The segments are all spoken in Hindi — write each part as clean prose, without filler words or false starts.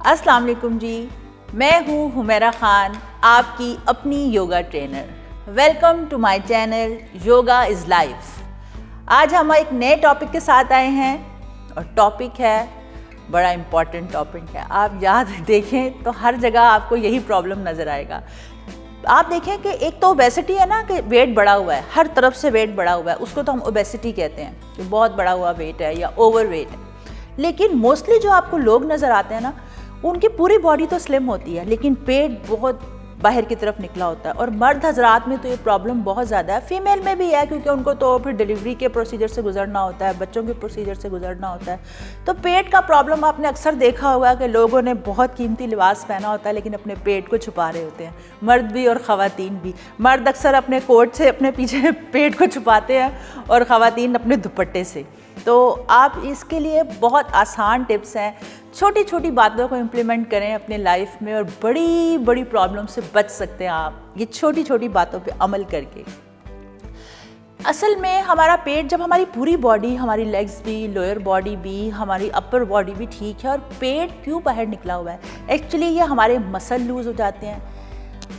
अस्सलाम वालेकुम जी, मैं हूँ हुमैरा ख़ान, आपकी अपनी yoga trainer. Welcome to my channel yoga is life. आज हम एक नए टॉपिक के साथ आए हैं और टॉपिक है बड़ा इम्पॉर्टेंट टॉपिक है। आप याद देखें तो हर जगह आपको यही प्रॉब्लम नज़र आएगा। आप देखें कि एक तो ओबेसिटी है ना, कि वेट बढ़ा हुआ है, हर तरफ से वेट बढ़ा हुआ है, उसको तो हम ओबेसिटी कहते हैं कि बहुत बढ़ा हुआ वेट है या ओवर वेट है। लेकिन मोस्टली जो आपको लोग नज़र आते हैं ना, उनकी पूरी बॉडी तो स्लिम होती है लेकिन पेट बहुत बाहर की तरफ निकला होता है। और मर्द हजरात में तो ये प्रॉब्लम बहुत ज़्यादा है, फीमेल में भी है क्योंकि उनको तो फिर डिलीवरी के प्रोसीजर से गुजरना होता है, बच्चों के प्रोसीजर से गुजरना होता है। तो पेट का प्रॉब्लम आपने अक्सर देखा होगा कि लोगों ने बहुत कीमती लिबास पहना होता है लेकिन अपने पेट को छुपा रहे होते हैं, मर्द भी और ख़वातीन भी। मर्द अक्सर अपने कोट से अपने पीछे पेट को छुपाते हैं और ख़वातीन अपने दुपट्टे से। तो आप इसके लिए बहुत आसान टिप्स हैं, छोटी छोटी बातों को इम्प्लीमेंट करें अपने लाइफ में और बड़ी बड़ी प्रॉब्लम से बच सकते हैं आप ये छोटी छोटी बातों पे अमल करके। असल में हमारा पेट, जब हमारी पूरी बॉडी, हमारी लेग्स भी, लोअर बॉडी भी, हमारी अपर बॉडी भी ठीक है और पेट क्यों बाहर निकला हुआ है, एक्चुअली ये हमारे मसल लूज़ हो जाते हैं।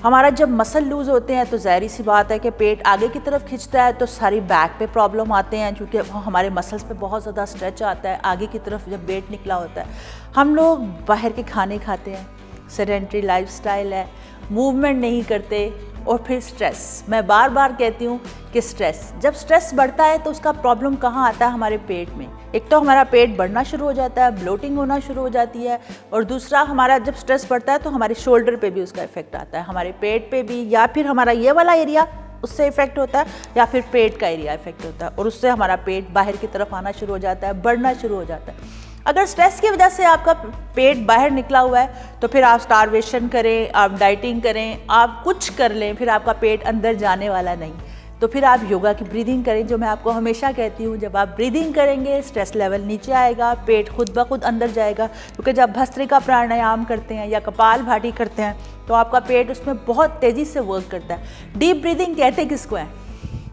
हमारा जब मसल लूज़ होते हैं तो ज़ाहिर सी बात है कि पेट आगे की तरफ खिंचता है तो सारी बैक पे प्रॉब्लम आते हैं क्योंकि हमारे मसल्स पे बहुत ज़्यादा स्ट्रेच आता है आगे की तरफ जब पेट निकला होता है। हम लोग बाहर के खाने खाते हैं, सेडेंटरी लाइफस्टाइल है, मूवमेंट नहीं करते और फिर स्ट्रेस। मैं बार बार कहती हूँ कि स्ट्रेस, जब स्ट्रेस बढ़ता है तो उसका प्रॉब्लम कहाँ आता है, हमारे पेट में। एक तो हमारा पेट बढ़ना शुरू हो जाता है, ब्लोटिंग होना शुरू हो जाती है, और दूसरा हमारा जब स्ट्रेस बढ़ता है तो हमारे शोल्डर पे भी उसका इफेक्ट आता है, हमारे पेट पे भी, या फिर हमारा ये वाला एरिया उससे इफेक्ट होता है या फिर पेट का एरिया इफेक्ट होता है और उससे हमारा पेट बाहर की तरफ आना शुरू हो जाता है, बढ़ना शुरू हो जाता है। अगर स्ट्रेस की वजह से आपका पेट बाहर निकला हुआ है तो फिर आप स्टारवेशन करें, आप डाइटिंग करें, आप कुछ कर लें, फिर आपका पेट अंदर जाने वाला नहीं। तो फिर आप योगा की ब्रीदिंग करें, जो मैं आपको हमेशा कहती हूँ। जब आप ब्रीदिंग करेंगे स्ट्रेस लेवल नीचे आएगा, पेट खुद ब खुद अंदर जाएगा। क्योंकि जब भस्त्रिका प्राणायाम करते हैं या कपाल भाती करते हैं तो आपका पेट उसमें बहुत तेज़ी से वर्क करता है। डीप ब्रीदिंग कहते किसको है?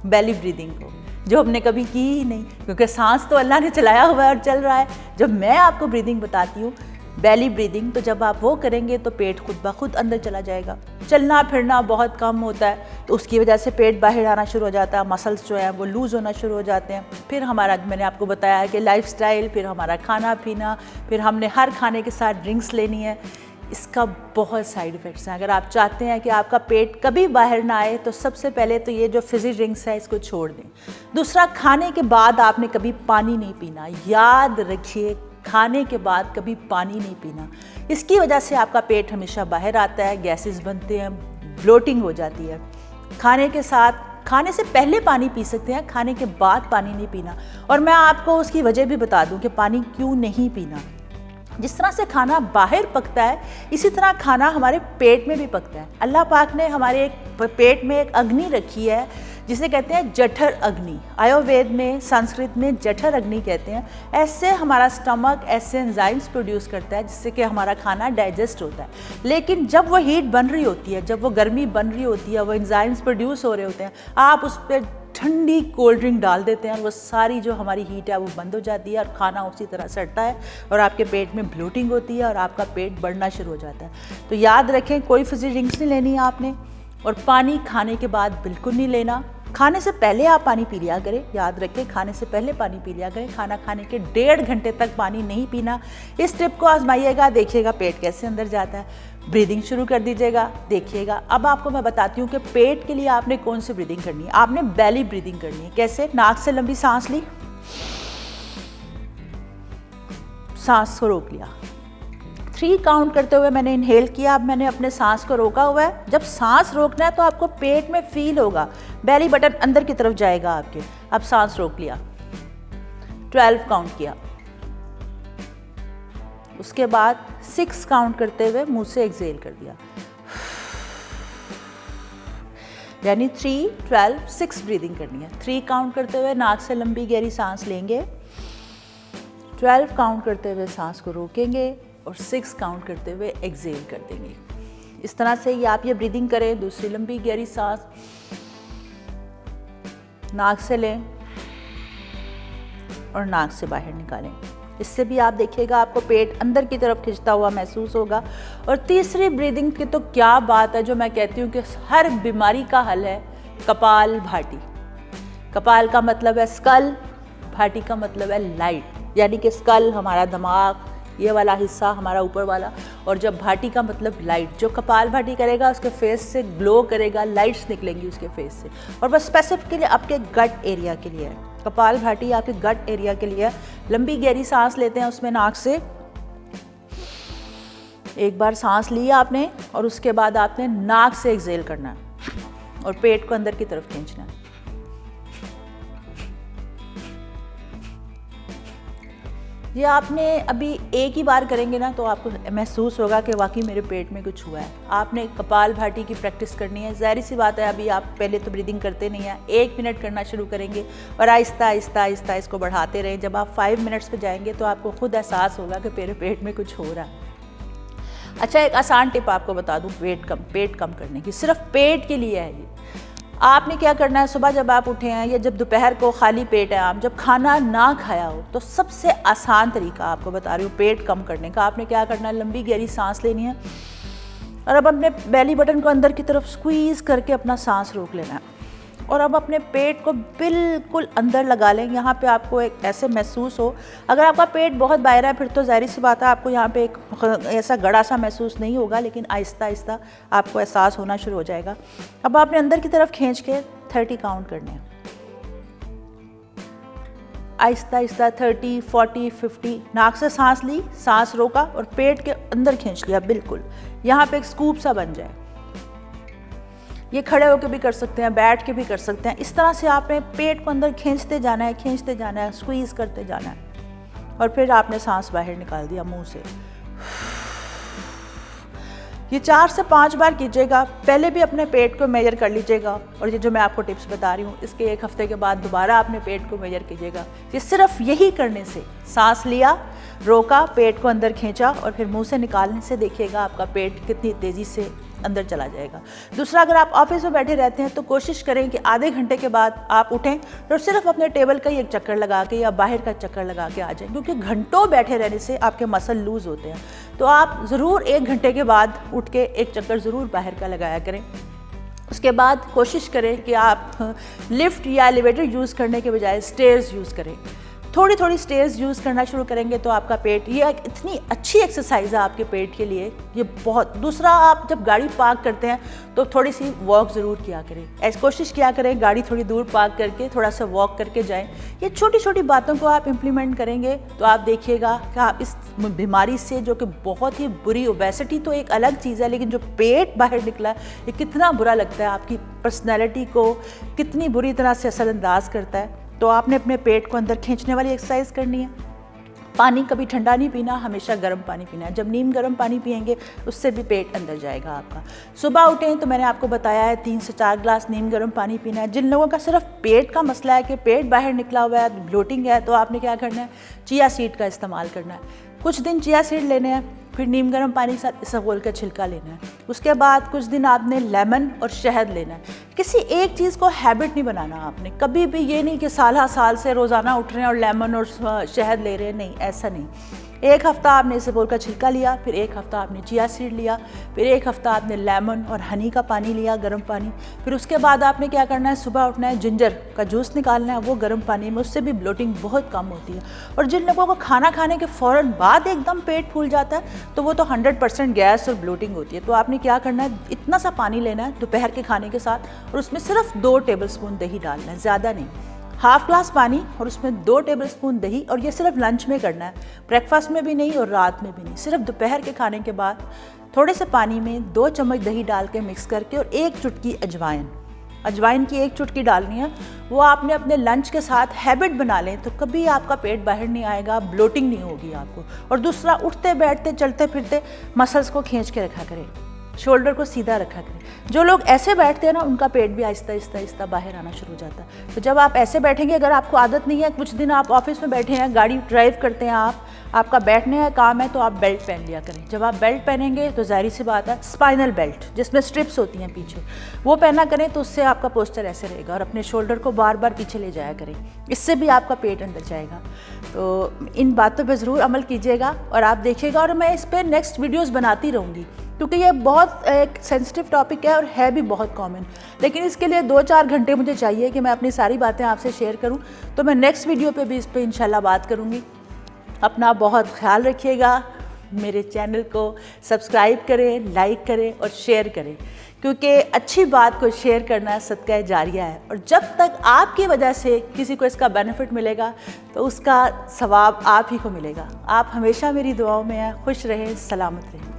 बेली ब्रीदिंग को, जो हमने कभी की ही नहीं, क्योंकि सांस तो अल्लाह ने चलाया हुआ है और चल रहा है। जब मैं आपको ब्रीदिंग बताती हूँ बेली ब्रीदिंग, तो जब आप वो करेंगे तो पेट खुद ब खुद अंदर चला जाएगा। चलना फिरना बहुत कम होता है तो उसकी वजह से पेट बाहर आना शुरू हो जाता है, मसल्स जो हैं वो लूज़ होना शुरू हो जाते हैं। फिर हमारा, मैंने आपको बताया है कि लाइफस्टाइल, फिर हमारा खाना पीना, फिर हमने हर खाने के साथ ड्रिंक्स लेनी है। इसका बहुत साइड इफ़ेक्ट्स हैं। अगर आप चाहते हैं कि आपका पेट कभी बाहर ना आए तो सबसे पहले तो ये जो फिज़ी ड्रिंक्स है इसको छोड़ दें। दूसरा, खाने के बाद आपने कभी पानी नहीं पीना, याद रखिए, खाने के बाद कभी पानी नहीं पीना। इसकी वजह से आपका पेट हमेशा बाहर आता है, गैसेस बनते हैं, ब्लोटिंग हो जाती है। खाने के साथ, खाने से पहले पानी पी सकते हैं, खाने के बाद पानी नहीं पीना। और मैं आपको उसकी वजह भी बता दूं कि पानी क्यों नहीं पीना। जिस तरह से खाना बाहर पकता है इसी तरह खाना हमारे पेट में भी पकता है। अल्लाह पाक ने हमारे एक पेट में एक अग्नि रखी है जिसे कहते हैं जठर अग्नि, आयुर्वेद में, संस्कृत में जठर अग्नि कहते हैं। ऐसे हमारा स्टमक ऐसे एंजाइम्स प्रोड्यूस करता है जिससे कि हमारा खाना डाइजेस्ट होता है। लेकिन जब वो हीट बन रही होती है, जब वो गर्मी बन रही होती है, वो एंजाइम्स प्रोड्यूस हो रहे होते हैं, आप उस पर ठंडी कोल्ड ड्रिंक डाल देते हैं और वो सारी जो हमारी हीट है वो बंद हो जाती है और खाना उसी तरह सड़ता है और आपके पेट में ब्लोटिंग होती है और आपका पेट बढ़ना शुरू हो जाता है। तो याद रखें, कोई फिज़ी ड्रिंक्स नहीं लेनी है आपने, और पानी खाने के बाद बिल्कुल नहीं लेना। खाने से पहले आप पानी पी लिया करें, याद रखें, खाने से पहले पानी पी लिया करें। खाना खाने के 1.5 घंटे तक पानी नहीं पीना। इस टिप को आजमाइएगा, देखिएगा पेट कैसे अंदर जाता है। ब्रीदिंग शुरू कर दीजिएगा, देखिएगा। अब आपको मैं बताती हूँ कि पेट के लिए आपने कौन सी ब्रीदिंग करनी है। आपने बेली ब्रीदिंग करनी है। कैसे? नाक से लंबी सांस ली, सांस को रोक लिया, 3 काउंट करते हुए मैंने इनहेल किया। अब मैंने अपने सांस को रोका हुआ है। जब सांस रोकना है तो आपको पेट में फील होगा, बेली बटन अंदर की तरफ जाएगा आपके। अब सांस रोक लिया, 12 काउंट किया, उसके बाद 6 काउंट करते हुए मुंह से एक्सहेल कर दिया, यानी 3, 12, 6 ब्रीदिंग करनी है। 3 काउंट करते हुए नाक से लंबी गहरी सांस लेंगे, 12 काउंट करते हुए सांस को रोकेंगे और 6 काउंट करते हुए एक्सहेल कर देंगे। इस तरह से ही आप ये ब्रीदिंग करें। दूसरी लंबी गहरी सांस नाक से लें और नाक से बाहर निकालें। इससे भी आप देखिएगा आपको पेट अंदर की तरफ खिंचता हुआ महसूस होगा। और तीसरी ब्रीदिंग की तो क्या बात है, जो मैं कहती हूँ कि हर बीमारी का हल है, कपाल भाती। कपाल का मतलब है स्कल, भाटी का मतलब है लाइट, यानी कि स्कल हमारा दिमाग, ये वाला हिस्सा हमारा ऊपर वाला, और जब भाटी का मतलब लाइट। जो कपाल भाटी करेगा उसके फेस से ग्लो करेगा, लाइट्स निकलेंगी उसके फेस से। और बस स्पेसिफिकली आपके गट एरिया के लिए है कपाल भाटी, आपके गट एरिया के लिए। लंबी गहरी सांस लेते हैं उसमें नाक से, एक बार सांस ली आपने और उसके बाद आपने नाक से एक्सेल करना है और पेट को अंदर की तरफ खींचना है। ये आपने अभी एक ही बार करेंगे ना तो आपको महसूस होगा कि वाकई मेरे पेट में कुछ हुआ है। आपने कपाल भाटी की प्रैक्टिस करनी है। ज़ाहिर सी बात है अभी आप पहले तो ब्रीदिंग करते नहीं हैं, 1 मिनट करना शुरू करेंगे और आहिस्ता आहिस्ता आहिस्ता इसको बढ़ाते रहें। जब आप 5 मिनट्स पे जाएंगे तो आपको खुद एहसास होगा कि मेरे पेट में कुछ हो रहा है। अच्छा, एक आसान टिप आपको बता दूँ पेट कम करने की, सिर्फ पेट के लिए है ये। आपने क्या करना है, सुबह जब आप उठे हैं या जब दोपहर को खाली पेट है, आप जब खाना ना खाया हो, तो सबसे आसान तरीका आपको बता रही हूँ पेट कम करने का। आपने क्या करना है, लंबी गहरी सांस लेनी है और अब अपने बेली बटन को अंदर की तरफ स्क्वीज़ करके अपना सांस रोक लेना है और अब अपने पेट को बिल्कुल अंदर लगा लें। यहाँ पे आपको एक ऐसे महसूस हो, अगर आपका पेट बहुत बाहर है फिर तो ज़ाहिर सी बात है आपको यहाँ पे एक ऐसा गड़ा सा महसूस नहीं होगा, लेकिन आहिस्ता आहिस्ता आपको एहसास होना शुरू हो जाएगा। अब आपने अंदर की तरफ खींच के 30 काउंट करने हैं, आहिस्ता आहिस्ता 30, 40, 50। नाक से सांस ली, सांस रोका और पेट के अंदर खींच लिया बिल्कुल, यहाँ पे एक स्कूप सा बन जाए। ये खड़े होकर भी कर सकते हैं, बैठ के भी कर सकते हैं। इस तरह से आपने पेट को अंदर खींचते जाना है, स्क्वीज़ करते जाना है और फिर आपने सांस बाहर निकाल दिया मुंह से। ये 4 से 5 बार कीजिएगा। पहले भी अपने पेट को मेजर कर लीजिएगा और ये जो मैं आपको टिप्स बता रही हूँ इसके 1 हफ्ते के बाद दोबारा अपने पेट को मेजर कीजिएगा। ये सिर्फ यही करने से, सांस लिया, रोका, पेट को अंदर खींचा और फिर मुंह से निकालने से देखिएगा आपका पेट कितनी तेज़ी से अंदर चला जाएगा। दूसरा, अगर आप ऑफिस में बैठे रहते हैं तो कोशिश करें कि आधे घंटे के बाद आप उठें और सिर्फ अपने टेबल का ही एक चक्कर लगा के या बाहर का चक्कर लगा के आ जाएं, क्योंकि घंटों बैठे रहने से आपके मसल लूज़ होते हैं। तो आप ज़रूर 1 घंटे के बाद उठ के एक चक्कर ज़रूर बाहर का लगाया करें। उसके बाद कोशिश करें कि आप लिफ्ट या एलिवेटर यूज़ करने के बजाय स्टेयर्स यूज़ करें। थोड़ी थोड़ी स्टेयर्स यूज़ करना शुरू करेंगे तो आपका पेट, ये एक इतनी अच्छी एक्सरसाइज है आपके पेट के लिए, ये बहुत। दूसरा, आप जब गाड़ी पार्क करते हैं तो थोड़ी सी वॉक ज़रूर किया करें। ऐसी कोशिश किया करें गाड़ी थोड़ी दूर पार्क करके थोड़ा सा वॉक करके जाएं। ये छोटी छोटी बातों को आप इम्प्लीमेंट करेंगे तो आप देखिएगा कि आप इस बीमारी से, जो कि बहुत ही बुरी, ओबेसिटी तो एक अलग चीज़ है, लेकिन जो पेट बाहर निकला है ये कितना बुरा लगता है, आपकी पर्सनैलिटी को कितनी बुरी तरह से असरअंदाज करता है। तो आपने अपने पेट को अंदर खींचने वाली एक्सरसाइज करनी है। पानी कभी ठंडा नहीं पीना, हमेशा गर्म पानी पीना है। जब नीम गर्म पानी पिएंगे उससे भी पेट अंदर जाएगा आपका। सुबह उठें तो मैंने आपको बताया है 3 से 4 ग्लास नीम गर्म पानी पीना है। जिन लोगों का सिर्फ पेट का मसला है कि पेट बाहर निकला हुआ है, ब्लोटिंग है, तो आपने क्या करना है, चिया सीड का इस्तेमाल करना है। कुछ दिन चिया सीड लेने हैं, फिर नीम गर्म पानी के साथ इसबगोल का छिलका लेना है। उसके बाद कुछ दिन आपने लेमन और शहद लेना है। किसी एक चीज़ को हैबिट नहीं बनाना आपने, कभी भी ये नहीं कि साल से रोज़ाना उठ रहे हैं और लेमन और शहद ले रहे हैं, नहीं, ऐसा नहीं। 1 हफ्ता आपने इसबगोल का छिलका लिया, फिर 1 हफ्ता आपने चिया सीड लिया, फिर 1 हफ्ता आपने लेमन और हनी का पानी लिया, गर्म पानी। फिर उसके बाद आपने क्या करना है, सुबह उठना है, जिंजर का जूस निकालना है, वो गर्म पानी में, उससे भी ब्लोटिंग बहुत कम होती है। और जिन लोगों को खाना खाने के फ़ौरन बाद एकदम पेट फूल जाता है तो वो तो 100% गैस और ब्लोटिंग होती है। तो आपने क्या करना है, इतना सा पानी लेना है दोपहर के खाने के साथ और उसमें सिर्फ 2 टेबलस्पून दही डालना है, ज़्यादा नहीं। हाफ ग्लास पानी और उसमें 2 टेबलस्पून दही, और ये सिर्फ लंच में करना है, ब्रेकफास्ट में भी नहीं और रात में भी नहीं। सिर्फ दोपहर के खाने के बाद थोड़े से पानी में 2 चम्मच दही डाल के मिक्स करके और 1 चुटकी अजवाइन की 1 चुटकी डालनी है। वो आपने अपने लंच के साथ हैबिट बना लें तो कभी आपका पेट बाहर नहीं आएगा, ब्लोटिंग नहीं होगी आपको। और दूसरा, उठते बैठते चलते फिरते मसल्स को खींच के रखा करें, शोल्डर को सीधा रखा करें। जो लोग ऐसे बैठते हैं ना उनका पेट भी आहिस्ता आहिस्ता बाहर आना शुरू हो जाता है। तो जब आप ऐसे बैठेंगे, अगर आपको आदत नहीं है, कुछ दिन आप ऑफिस में बैठे हैं, गाड़ी ड्राइव करते हैं, आप आपका बैठने का काम है तो आप बेल्ट पहन लिया करें। जब आप बेल्ट पहनेंगे तो ज़ाहिर सी बात है स्पाइनल बेल्ट जिसमें स्ट्रिप्स होती हैं पीछे, वो पहना करें तो उससे आपका पोस्चर ऐसे रहेगा। और अपने शोल्डर को बार बार पीछे ले जाया करें, इससे भी आपका पेट अंदर जाएगा। तो इन बातों पर ज़रूर अमल कीजिएगा और आप देखिएगा। और मैं इस पर नेक्स्ट वीडियोज़ बनाती रहूँगी क्योंकि ये बहुत एक सेंसिटिव टॉपिक है और है भी बहुत कॉमन। लेकिन इसके लिए 2-4 घंटे मुझे चाहिए कि मैं अपनी सारी बातें आपसे शेयर करूं। तो मैं नेक्स्ट वीडियो पे भी इस पे इंशाल्लाह बात करूंगी। अपना बहुत ख्याल रखिएगा। मेरे चैनल को सब्सक्राइब करें, लाइक करें और शेयर करें, क्योंकि अच्छी बात को शेयर करना सदका जारिया है। और जब तक आपकी वजह से किसी को इसका बेनिफिट मिलेगा तो उसका सवाब आप ही को मिलेगा। आप हमेशा मेरी दुआओं में हैं। खुश रहें, सलामत रहें।